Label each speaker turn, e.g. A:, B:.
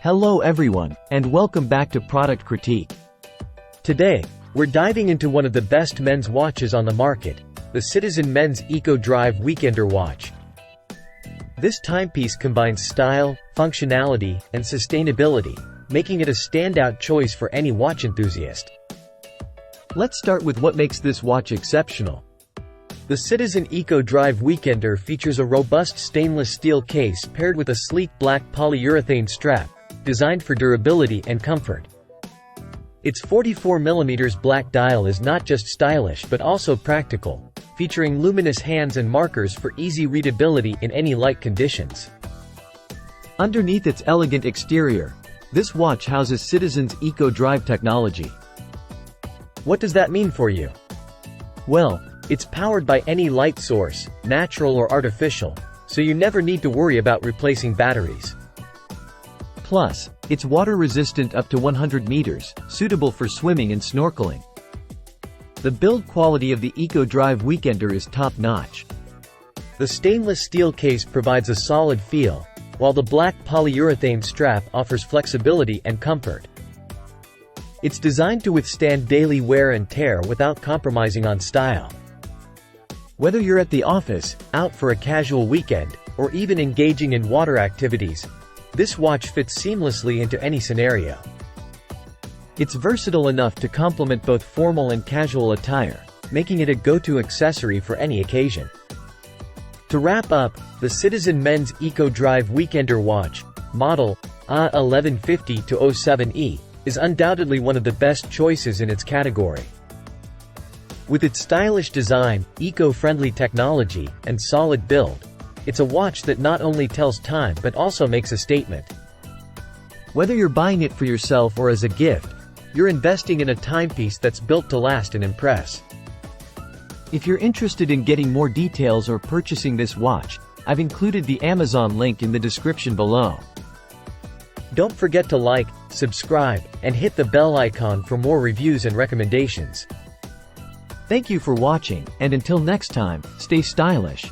A: Hello everyone, and welcome back to Product Critique.
B: Today, we're diving into one of the best men's watches on the market, the Citizen Men's Eco Drive Weekender watch. This timepiece combines style, functionality, and sustainability, making it a standout choice for any watch enthusiast.
A: Let's start with what makes this watch exceptional.
B: The Citizen Eco Drive Weekender features a robust stainless steel case paired with a sleek black polyurethane strap, designed for durability and comfort. Its 44mm black dial is not just stylish but also practical, featuring luminous hands and markers for easy readability in any light conditions.
A: Underneath its elegant exterior, this watch houses Citizen's Eco Drive technology.
B: What does that mean for you? Well, it's powered by any light source, natural or artificial, so you never need to worry about replacing batteries.
A: Plus, it's water-resistant up to 100 meters, suitable for swimming and snorkeling. The build quality of the Eco Drive Weekender is top-notch.
B: The stainless steel case provides a solid feel, while the black polyurethane strap offers flexibility and comfort. It's designed to withstand daily wear and tear without compromising on style. Whether you're at the office, out for a casual weekend, or even engaging in water activities, this watch fits seamlessly into any scenario. It's versatile enough to complement both formal and casual attire, making it a go-to accessory for any occasion. To wrap up, the Citizen Men's Eco Drive Weekender watch, model A1150-07E, is undoubtedly one of the best choices in its category. With its stylish design, eco-friendly technology, and solid build, it's a watch that not only tells time but also makes a statement. Whether you're buying it for yourself or as a gift, you're investing in a timepiece that's built to last and impress.
A: If you're interested in getting more details or purchasing this watch, I've included the Amazon link in the description below.
B: Don't forget to like, subscribe, and hit the bell icon for more reviews and recommendations.
A: Thank you for watching, and until next time, stay stylish.